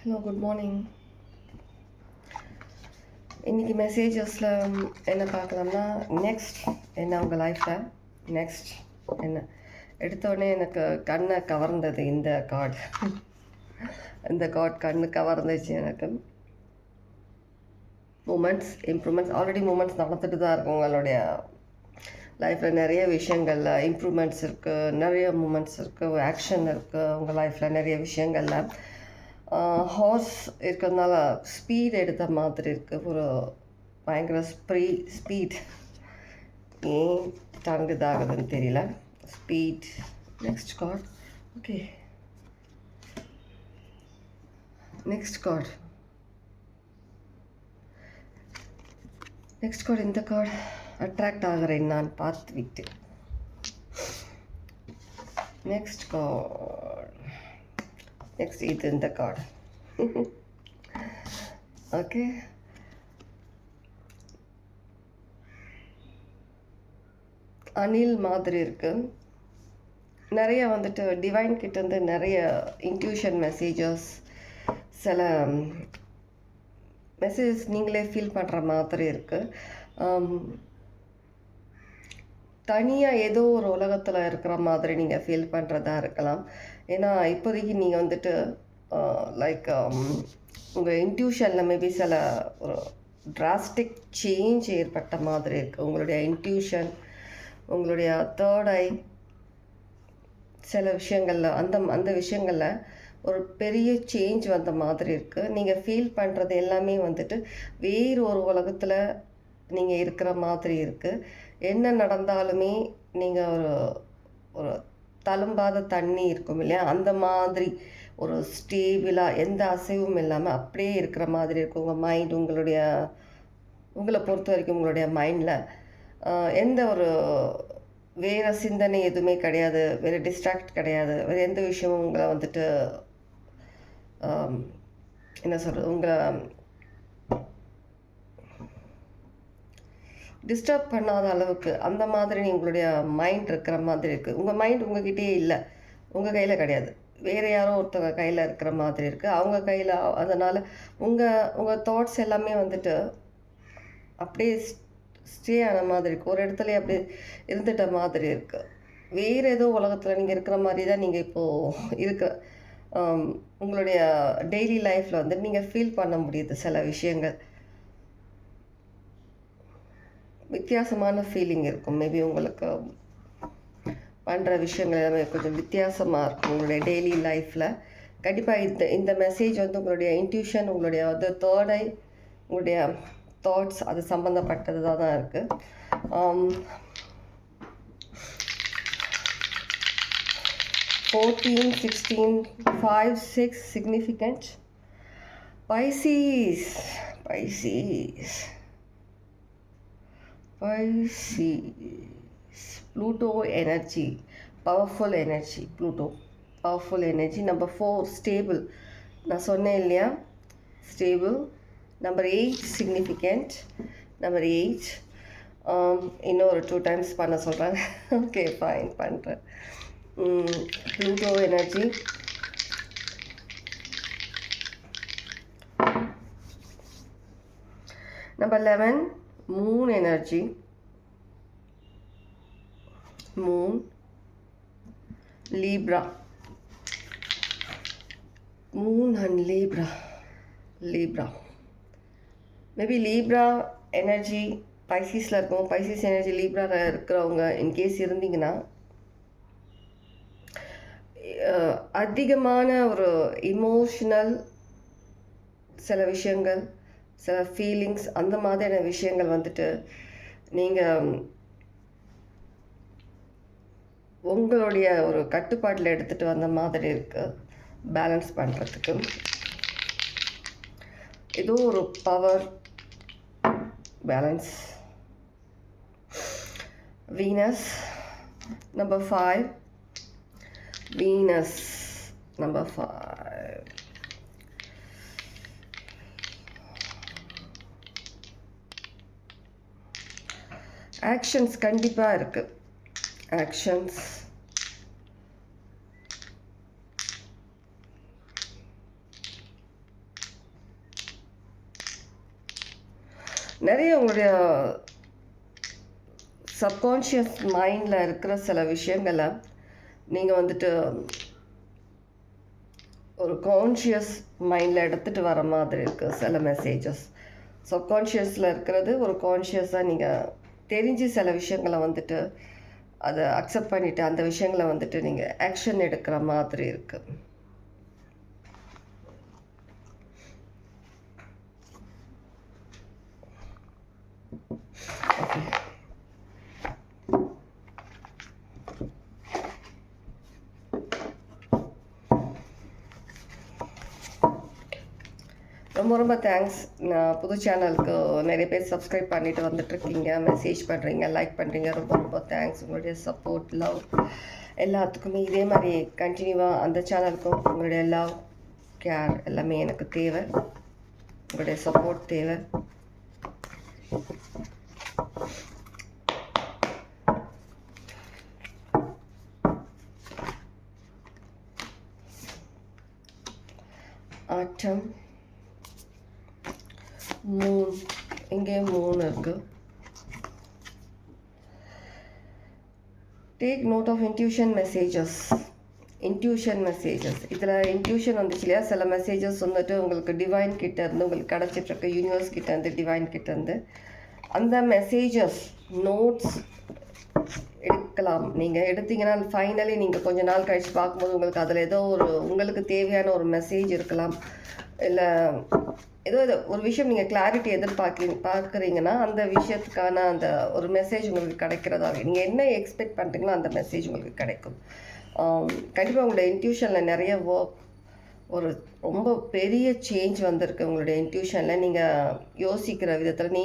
Hello good morning. இன்றைக்கி மெசேஜஸில் என்ன பார்க்கலாம்னா, next என்ன உங்கள் லைஃப்பில் நெக்ஸ்ட் என்ன எடுத்தோடனே எனக்கு கண்ணை கவர்ந்தது இந்த கார்டு. இந்த கார்டு கண்ணு கவர்ந்துச்சு எனக்கு. மூமெண்ட்ஸ் இம்ப்ரூவ்மெண்ட்ஸ் ஆல்ரெடி மூமெண்ட்ஸ் நடந்துட்டு தான் இருக்கும். உங்களுடைய லைஃப்பில் நிறைய விஷயங்களில் இம்ப்ரூவ்மெண்ட்ஸ் இருக்குது, நிறைய மூமெண்ட்ஸ் இருக்குது, ஆக்ஷன் இருக்குது. உங்கள் லைஃப்பில் நிறைய விஷயங்களில் ஹார்ஸ் இருக்கிறதுனால ஸ்பீட் எடுத்த மாதிரி இருக்குது. ஒரு பயங்கர ஸ்பீட் ஏன் டங்கு இதாகுதுன்னு தெரியல. Speed. Next card. Okay, next card. Next card இந்த கார்டு. அட்ராக்ட் ஆகிறேன் நான் பார்த்து விட்டு. Next card. நெக்ஸ்ட் இது இந்த கார்டு. ஓகே, அணில் மாதிரி இருக்கு. நிறைய வந்துட்டு டிவைன் கிட்டேருந்து நிறைய இன்ட்யூஷன் மெசேஜஸ், சில மெசேஜஸ் நீங்களே ஃபீல் பண்ணுற மாதிரி இருக்குது. தனியாக ஏதோ ஒரு உலகத்தில் இருக்கிற மாதிரி நீங்கள் ஃபீல் பண்ணுறதா இருக்கலாம். ஏன்னா இப்போதைக்கு நீங்கள் வந்துட்டு லைக் உங்கள் இன்ட்யூஷனில் மேபி சில ஒரு டிராஸ்டிக் சேஞ்ச் ஏற்பட்ட மாதிரி இருக்குது. உங்களுடைய இன்ட்யூஷன், உங்களுடைய தேர்ட் ஐ, சில விஷயங்களில் அந்த விஷயங்களில் ஒரு பெரிய சேஞ்ச் வந்த மாதிரி இருக்குது. நீங்கள் ஃபீல் பண்ணுறது எல்லாமே வந்துட்டு வேறு ஒரு உலகத்தில் நீங்கள் இருக்கிற மாதிரி இருக்குது. என்ன நடந்தாலுமே நீங்கள் ஒரு தழும்பாத தண்ணி இருக்கும் இல்லையா, அந்த மாதிரி ஒரு ஸ்டேபிளாக எந்த அசைவும் இல்லாமல் அப்படியே இருக்கிற மாதிரி இருக்கும். உங்கள் மைண்ட், உங்களை பொறுத்த வரைக்கும் உங்களுடைய மைண்டில் எந்த ஒரு வேறு சிந்தனை எதுவுமே கிடையாது, வேறு டிஸ்ட்ராக்ட் கிடையாது, வேறு எந்த விஷயமும் உங்களை வந்துட்டு என்ன சொல்கிறது, உங்களை டிஸ்டர்ப் பண்ணாத அளவுக்கு அந்த மாதிரி உங்களுடைய மைண்ட் இருக்கிற மாதிரி இருக்குது. உங்கள் மைண்ட் உங்ககிட்டயே இல்லை, உங்கள் கையில் கிடையாது, வேறு யாரோ ஒருத்தவங்க கையில் இருக்கிற மாதிரி இருக்குது. அவங்க கையில். அதனால் உங்கள் தாட்ஸ் எல்லாமே வந்துட்டு அப்படியே ஸ்டே ஆன மாதிரி இருக்குது. ஒரு இடத்துல அப்படியே இருந்துட்ட மாதிரி இருக்குது. வேறு ஏதோ உலகத்தில் நீங்கள் இருக்கிற மாதிரி தான் நீங்கள் இப்போது உங்களுடைய டெய்லி லைஃப்பில் வந்து நீங்கள் ஃபீல் பண்ண முடியுது. சில விஷயங்கள் வித்தியாசமான ஃபீலிங் இருக்கும். மேபி உங்களுக்கு பண்ணுற விஷயங்கள் எல்லாமே கொஞ்சம் வித்தியாசமாக இருக்கும் உங்களுடைய டெய்லி லைஃப்பில். கண்டிப்பாக இந்த மெசேஜ் வந்து உங்களுடைய இன்ட்யூஷன், உங்களுடைய தேர்ட் ஐ, உங்களுடைய தாட்ஸ், அது சம்மந்தப்பட்டது தான் இருக்குது. 14, 16, 5, 6 significant. Pisces. Pluto energy, powerful energy. Pluto powerful energy. Number 4 stable. நான் சொன்னேன் இல்லையா, stable. Number 8 significant. Number 8 இன்னொரு 2 times பண்ண சொல்கிறாங்க. ஓகே ஃபைன், பண்ணுறேன். Pluto energy. Number 11 moon energy. Moon. Libra. Moon and Libra. Maybe Libra energy Piscesல இருக்கும். Pisces energy Libraவில் இருக்கிறவங்க in case இருந்தீங்கன்னா அதிகமான ஒரு இமோஷ்னல் சில விஷயங்கள், சில ஃபீலிங்ஸ், அந்த மாதிரியான விஷயங்கள் வந்துட்டு நீங்கள் உங்களுடைய ஒரு கட்டுப்பாட்டில் எடுத்துகிட்டு வந்த மாதிரி இருக்குது. பேலன்ஸ் பண்ணுறதுக்கு ஏதோ ஒரு power balance. Venus number 5. Venus number 5. Actions கண்டிப்பாக இருக்குது. ஆக்ஷன்ஸ். நிறைய உங்களுடைய சப்கான்ஷியஸ் மைண்டில் இருக்கிற சில விஷயங்களை நீங்கள் வந்துட்டு ஒரு கான்ஷியஸ் மைண்டில் எடுத்துகிட்டு வர மாதிரி இருக்குது சில மெசேஜஸ். சப்கான்ஷியஸில் இருக்கிறது ஒரு கான்ஷியஸாக நீங்கள் தெரிஞ்சு சில விஷயங்களை வந்துட்டு அதை அக்செப்ட் பண்ணிவிட்டு அந்த விஷயங்களை வந்துட்டு நீங்கள் ஆக்ஷன் எடுக்கிற மாதிரி இருக்குது. ரொம்ப ரொம்ப தேங்க்ஸ். நான் புது சேனலுக்கு நிறைய பேர் சப்ஸ்கிரைப் பண்ணிட்டு வந்துட்டுருக்கீங்க, மெசேஜ் பண்ணுறீங்க, லைக் பண்ணுறீங்க. ரொம்ப ரொம்ப தேங்க்ஸ். உங்களுடைய சப்போர்ட், லவ் எல்லாத்துக்குமே இதே மாதிரி கண்டினியூவாக அந்த சேனலுக்கும் உங்களுடைய லவ், கேர் எல்லாமே எனக்கு தேவை. உங்களுடைய சப்போர்ட் தேவை. ஆட்டம், மூன், இங்கே மூன் இருக்கு. Take note of intuition messages. இதில் இன்ட்யூஷன் வந்துச்சு இல்லையா, சில மெசேஜஸ் வந்துட்டு உங்களுக்கு டிவைன் கிட்டேருந்து உங்களுக்கு கிடச்சிட்ருக்கு, யூனிவர்ஸ் கிட்டேருந்து, டிவைன் கிட்டேருந்து. அந்த மெசேஜஸ் நோட்ஸ் எடுக்கலாம். நீங்கள் எடுத்தீங்கன்னா ஃபைனலி நீங்கள் கொஞ்ச நாள் கழித்து பார்க்கும்போது உங்களுக்கு அதில் ஏதோ ஒரு உங்களுக்கு தேவையான ஒரு மெசேஜ் இருக்கலாம், இல்லை ஏதோ ஒரு விஷயம் நீங்கள் கிளாரிட்டி பார்க்குறீங்கன்னா அந்த விஷயத்துக்கான அந்த ஒரு மெசேஜ் உங்களுக்கு கிடைக்கிறதாவே நீங்கள் என்ன எக்ஸ்பெக்ட் பண்ணுறீங்களோ அந்த மெசேஜ் உங்களுக்கு கிடைக்கும். கண்டிப்பாக உங்களுடைய இன்ட்யூஷனில் நிறைய ஒர்க், ஒரு ரொம்ப பெரிய சேஞ்ச் வந்திருக்கு உங்களுடைய இன்ட்யூஷனில். நீங்கள் யோசிக்கிற விதத்தில்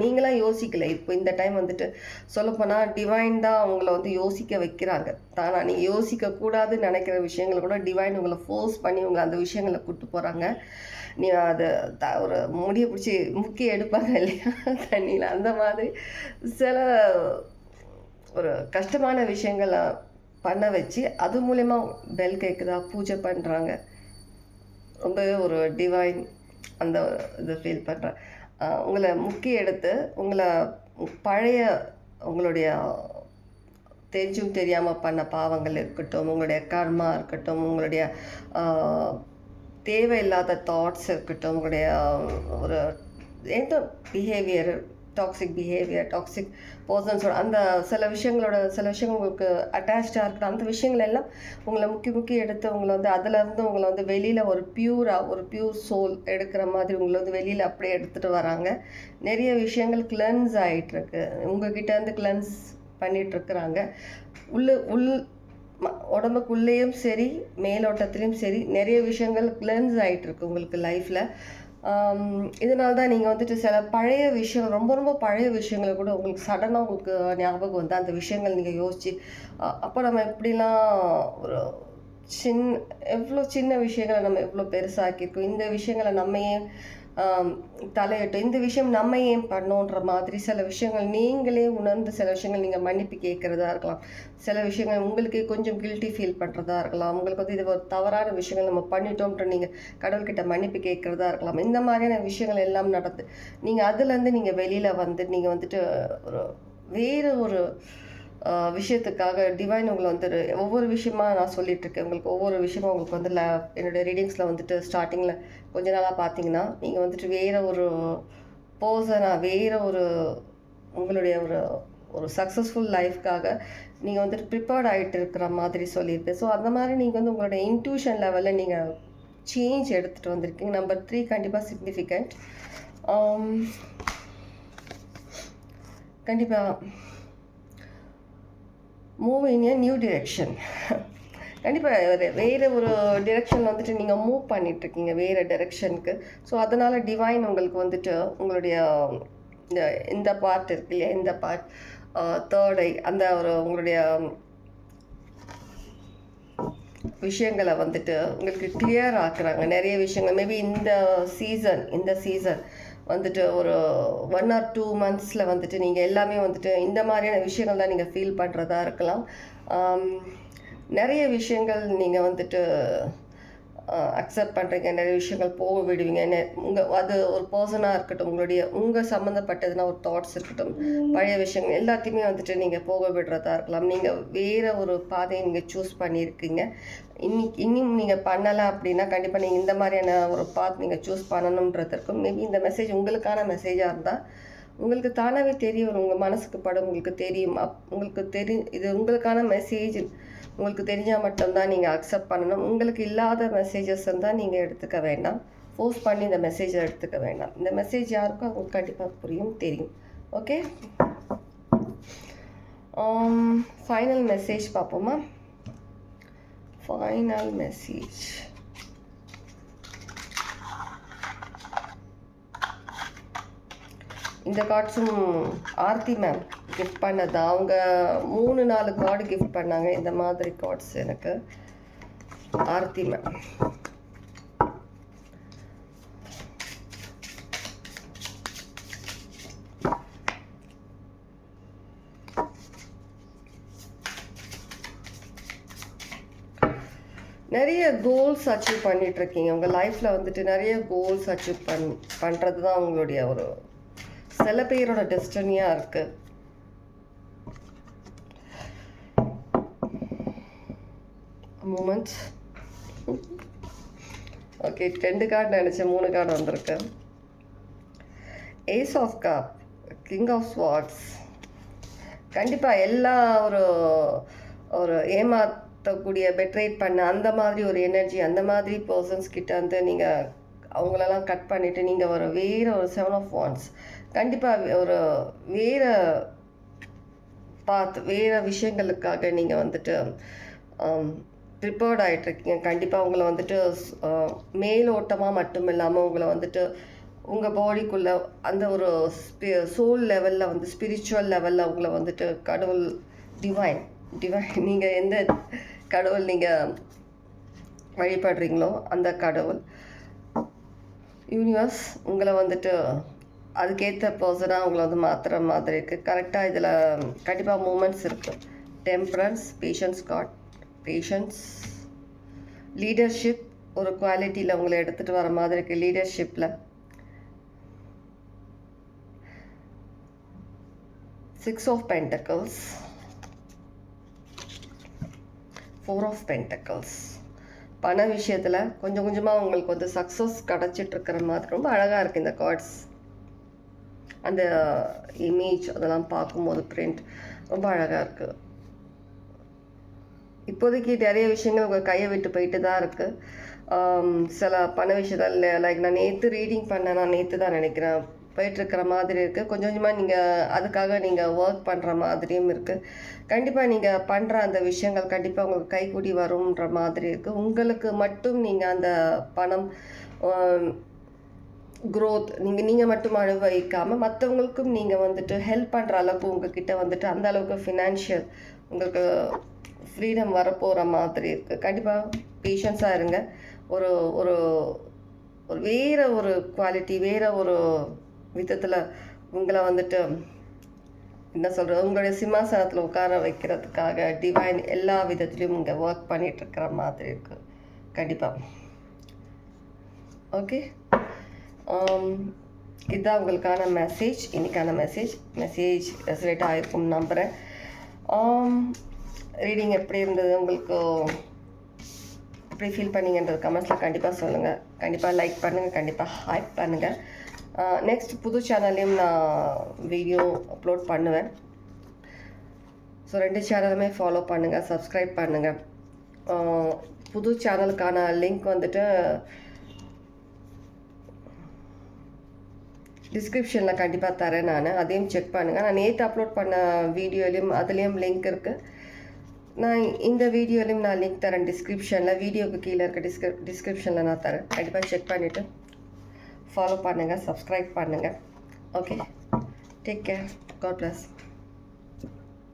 நீங்களாம் யோசிக்கலை. இப்போ இந்த டைம் வந்துட்டு சொல்லப்போனால் டிவைன் தான் உங்களை வந்து யோசிக்க வைக்கிறாங்க. தானா நீங்கள் யோசிக்கக்கூடாதுன்னு நினைக்கிற விஷயங்களை கூட டிவைன் உங்களை ஃபோர்ஸ் பண்ணி உங்களை அந்த விஷயங்களை கூப்பிட்டு போகிறாங்க. நீ அதை ஒரு முடியை பிடிச்சி முக்கி எடுப்பாங்க இல்லையா தண்ணியில், அந்த மாதிரி சில ஒரு கஷ்டமான விஷயங்களை பண்ண வச்சு அது மூலயமா பெல் கேட்குதா, பூஜை பண்ணுறாங்க. ரொம்பவே ஒரு டிவைன் அந்த இது ஃபீல் பண்ணுறேன். உங்களை முக்கி எடுத்து உங்களை பழைய உங்களுடைய தெரிஞ்சும் தெரியாமல் பண்ண பாவங்கள் இருக்கட்டும், உங்களுடைய கர்மா இருக்கட்டும், உங்களுடைய தேவையில்லாத தாட்ஸ் இருக்கட்டும், உங்களுடைய ஒரு எந்த பிஹேவியர், டாக்ஸிக் பிஹேவியர், டாக்ஸிக் பர்சன்ஸோட அந்த சில விஷயங்கள் உங்களுக்கு அட்டாச்சாக இருக்கிற அந்த விஷயங்கள் எல்லாம் உங்களை முக்கி எடுத்து உங்களை வந்து அதிலேருந்து உங்களை வந்து வெளியில் ஒரு பியூர் சோல் எடுக்கிற மாதிரி உங்களை வந்து வெளியில் அப்படியே எடுத்துகிட்டு வராங்க. நிறைய விஷயங்கள் கிளென்ஸ் ஆகிட்டுருக்கு, உங்ககிட்டேருந்து கிளென்ஸ் பண்ணிகிட்ருக்குறாங்க. உடம்புக்குள்ளேயும் சரி மேலோட்டத்துலேயும் சரி நிறைய விஷயங்கள் கிளென்ஸ் ஆகிட்டுருக்கு உங்களுக்கு லைஃப்பில். இதனால தான் நீங்கள் வந்துட்டு சில பழைய விஷயம், ரொம்ப ரொம்ப பழைய விஷயங்களை கூட உங்களுக்கு சடனாக உங்களுக்கு ஞாபகம் வந்து அந்த விஷயங்கள் நீங்கள் யோசித்து அப்போ நம்ம எப்படிலாம் ஒரு எவ்வளோ சின்ன விஷயங்களை நம்ம எவ்வளோ பெருசாக்கியிருக்கோம், இந்த விஷயங்களை நம்ம ஏன் தலையிட்டோம், இந்த விஷயம் நம்ம ஏன் பண்ணோன்ற மாதிரி சில விஷயங்கள் நீங்களே உணர்ந்து சில விஷயங்கள் நீங்கள் மன்னிப்பு கேட்குறதா இருக்கலாம், சில விஷயங்கள் உங்களுக்கே கொஞ்சம் கில்ட்டி ஃபீல் பண்ணுறதா இருக்கலாம், உங்களுக்கு வந்து இது ஒரு தவறான விஷயங்கள் நம்ம பண்ணிட்டோம்ன்ற நீங்கள் கடவுள்கிட்ட மன்னிப்பு கேட்குறதா இருக்கலாம். இந்த மாதிரியான விஷயங்கள் எல்லாம் நடந்து நீங்கள் அதுலேருந்து நீங்கள் வெளியில் வந்து நீங்கள் வந்துட்டு ஒரு வேறு ஒரு விஷயத்துக்காக டிவைன் உங்களை வந்து ஒவ்வொரு விஷயமா நான் சொல்லிகிட்ருக்கேன். உங்களுக்கு ஒவ்வொரு விஷயமும் உங்களுக்கு வந்து என்னுடைய ரீடிங்ஸில் வந்துட்டு ஸ்டார்டிங்கில் கொஞ்ச நாளாக பார்த்தீங்கன்னா நீங்கள் வந்துட்டு வேறு ஒரு பர்சனாக வேறு ஒரு உங்களுடைய ஒரு சக்ஸஸ்ஃபுல் லைஃப்காக நீங்கள் வந்துட்டு ப்ரிப்பேர்ட் ஆகிட்டு இருக்கிற மாதிரி சொல்லியிருப்பேன். ஸோ அந்த மாதிரி நீங்கள் வந்து உங்களுடைய இன்ட்யூஷன் லெவலில் நீங்கள் சேஞ்ச் எடுத்துகிட்டு வந்திருக்கீங்க. நம்பர் 3 கண்டிப்பாக சிக்னிஃபிகண்ட். கண்டிப்பாக move in a new direction. கண்டிப்பாக வேறு ஒரு டிரெக்ஷனில் வந்துட்டு நீங்கள் மூவ் பண்ணிகிட்ருக்கீங்க வேறு டிரெக்ஷனுக்கு. ஸோ அதனால் டிவைன் உங்களுக்கு வந்துட்டு உங்களுடைய இந்த பார்ட் இருக்கு இல்லையா, இந்த பார்ட் தேர்ட் ஐ அந்த ஒரு உங்களுடைய விஷயங்களை வந்துட்டு உங்களுக்கு கிளியர் ஆக்குறாங்க. நிறைய விஷயங்கள் மேபி இந்த சீசன் வந்துட்டு ஒரு 1 or 2 monthஸில் வந்துட்டு நீங்கள் எல்லாமே வந்துட்டு இந்த மாதிரியான விஷயங்கள் தான் நீங்கள் ஃபீல் பண்ணுறதா இருக்கலாம். நிறைய விஷயங்கள் நீங்கள் வந்துட்டு அக்செப்ட் பண்ணுறீங்க, நிறைய விஷயங்கள் போக விடுவீங்க. அது ஒரு பர்சனாக இருக்கட்டும், உங்கள் சம்மந்தப்பட்டதுன்னா ஒரு தாட்ஸ் இருக்கட்டும், பழைய விஷயங்கள் எல்லாத்தையுமே வந்துட்டு நீங்கள் போக விடுறதா இருக்கலாம். நீங்கள் வேறு ஒரு பாதையை நீங்கள் சூஸ் பண்ணியிருக்கீங்க. இன்னும் நீங்கள் பண்ணலை அப்படின்னா கண்டிப்பாக நீங்கள் இந்த மாதிரியான ஒரு பாத் நீங்கள் சூஸ் பண்ணணுன்றதுக்கும் மேபி இந்த மெசேஜ் உங்களுக்கான மெசேஜாக இருந்தால் உங்களுக்கு தானாகவே தெரியும், உங்கள் மனசுக்கு படம் உங்களுக்கு தெரியும். உங்களுக்கு இது உங்களுக்கான மெசேஜ் உங்களுக்கு தெரிஞ்சால் மட்டும்தான் நீங்கள் அக்செப்ட் பண்ணணும். உங்களுக்கு இல்லாத மெசேஜஸ் இருந்தால் நீங்கள் எடுத்துக்க வேண்டாம். ஃபோர்ஸ் பண்ணி இந்த மெசேஜை எடுத்துக்க வேண்டாம். இந்த மெசேஜ் யாருக்கும் அவங்களுக்கு கண்டிப்பாக புரியும், தெரியும். ஓகே, ஃபைனல் மெசேஜ் பார்ப்போமா? Final message. இந்த கார்ட்ஸும் ஆர்த்தி மேம் கிஃப்ட் பண்ணதா. அவங்க 3-4 கார்டு கிஃப்ட் பண்ணாங்க. இந்த மாதிரி கார்ட்ஸ் எனக்கு ஆர்த்தி மேம். நிறைய கோல்ஸ் அச்சீவ் பண்ணிகிட்ருக்கீங்க. உங்கள் லைஃப்பில் வந்துட்டு நிறைய கோல்ஸ் அச்சீவ் பண்ணுறது தான் உங்களுடைய ஒரு சில பேரோட டெஸ்டினியாக இருக்குது. மூமெண்ட்ஸ். ஓகே, 2 கார்டு நினச்சேன், 3 கார்டு வந்திருக்கு. Ace of cup, king of swords. கண்டிப்பாக எல்லா ஒரு ஏமாற்றக்கூடிய பெட்ரேட் பண்ண அந்த மாதிரி ஒரு எனர்ஜி, அந்த மாதிரி பர்சன்ஸ் கிட்ட வந்து நீங்கள் அவங்களெல்லாம் கட் பண்ணிவிட்டு நீங்கள் வேறு ஒரு 7 ஆஃப் வாண்ட்ஸ். கண்டிப்பாக வேறு வேறு விஷயங்களுக்காக நீங்கள் வந்துட்டு ப்ரிப்பேர்ட் ஆகிட்ருக்கீங்க. கண்டிப்பாக உங்களை வந்துட்டு மேலோட்டமாக மட்டும் இல்லாமல் உங்களை வந்துட்டு உங்கள் பாடிக்குள்ளே அந்த ஒரு சோல் லெவலில் வந்து ஸ்பிரிச்சுவல் லெவலில் உங்களை வந்துட்டு கடவுள் டிவைன் நீங்கள் எந்த கடவுள் நீங்கள் வழிபடுறீங்களோ அந்த கடவுள் யூனிவர்ஸ் உங்களை வந்துட்டு அதுக்கேற்ற பர்சனாக உங்களை வந்து மாற்றுற மாதிரி இருக்குது. கரெக்டாக இதில் கண்டிப்பாக மூமெண்ட்ஸ் இருக்குது. Temperance, patience card, patience, leadership ஒரு குவாலிட்டியில் உங்களை எடுத்துகிட்டு வர மாதிரி இருக்குது. லீடர்ஷிப்பில் 6 ஆஃப் பென்டக்கிள்ஸ், 4 ஆஃப் பென்டக்கிள்ஸ். பண விஷயத்தில் கொஞ்சம் கொஞ்சமாக உங்களுக்கு வந்து சக்ஸஸ் கிடச்சிட்ருக்கிற மாதிரி ரொம்ப அழகாக இருக்குது இந்த கார்ட்ஸ். அந்த இமேஜ் அதெல்லாம் பார்க்கும்போது பிரிண்ட் ரொம்ப அழகாக இருக்குது. இப்போதைக்கு நிறைய விஷயங்கள் உங்கள் கையை விட்டு போயிட்டு தான் இருக்குது. சில பண விஷயத்தில் லைக் நான் நேற்று ரீடிங் பண்ணேன், நான் நேற்று தான் நினைக்கிறேன் போயிட்டுருக்கிற மாதிரி இருக்குது. கொஞ்சம் கொஞ்சமாக நீங்கள் அதுக்காக நீங்கள் ஒர்க் பண்ணுற மாதிரியும் இருக்குது. கண்டிப்பாக நீங்கள் பண்ணுற அந்த விஷயங்கள் கண்டிப்பாக உங்களுக்கு கைக்கூடி வரும்ன்ற மாதிரி இருக்குது. உங்களுக்கு மட்டும் நீங்கள் அந்த பணம் க்ரோத் நீங்கள் மட்டும் அனுபவிக்காமல் மற்றவங்களுக்கும் நீங்கள் வந்துட்டு ஹெல்ப் பண்ணுற அளவுக்கு உங்ககிட்ட வந்துட்டு அந்த அளவுக்கு ஃபினான்ஷியல் உங்களுக்கு ஃப்ரீடம் வரப்போகிற மாதிரி இருக்குது. கண்டிப்பாக பேஷன்ஸாக இருங்க. ஒரு ஒரு ஒரு வேறு ஒரு குவாலிட்டி, வேறு ஒரு விதத்தில் உங்களை வந்துட்டு என்ன சொல்கிறது, உங்களுடைய சிம்மாசனத்தில் உட்கார வைக்கிறதுக்காக டிவைன் எல்லா விதத்துலேயும் இங்கே ஒர்க் பண்ணிகிட்ருக்கிற மாதிரி இருக்குது கண்டிப்பாக. ஓகே, இதுதான் உங்களுக்கான மெசேஜ், இன்றைக்கான மெசேஜ் ரெசனேட் ஆகிருக்கும்னு நம்புகிறேன். ரீடிங் எப்படி இருந்தது, உங்களுக்கு எப்படி ஃபீல் பண்ணிங்கன்றது கமெண்ட்ஸில் கண்டிப்பாக சொல்லுங்கள். கண்டிப்பாக லைக் பண்ணுங்கள், கண்டிப்பாக ஹைப் பண்ணுங்கள். நெக்ஸ்ட் புது சேனல்லையும் நான் வீடியோ அப்லோட் பண்ணுவேன். ஸோ 2 சேனலுமே ஃபாலோ பண்ணுங்கள், சப்ஸ்கிரைப் பண்ணுங்கள். புது சேனலுக்கான லிங்க் வந்துட்டு டிஸ்கிரிப்ஷனில் கண்டிப்பாக தரேன். அதையும் செக் பண்ணுங்கள். நான் நேற்று அப்லோட் பண்ண வீடியோலையும் அதுலேயும் லிங்க் இருக்குது. நான் இந்த வீடியோலையும் நான் லிங்க் தரேன் டிஸ்கிரிப்ஷனில், வீடியோவுக்கு கீழே இருக்க டிஸ்கிரிப்ஷனில் நான் தரேன். கண்டிப்பாக செக் பண்ணிவிட்டு ஃபாலோ பண்ணுங்கள், சப்ஸ்கிரைப் பண்ணுங்கள். Okay, take care, God plus.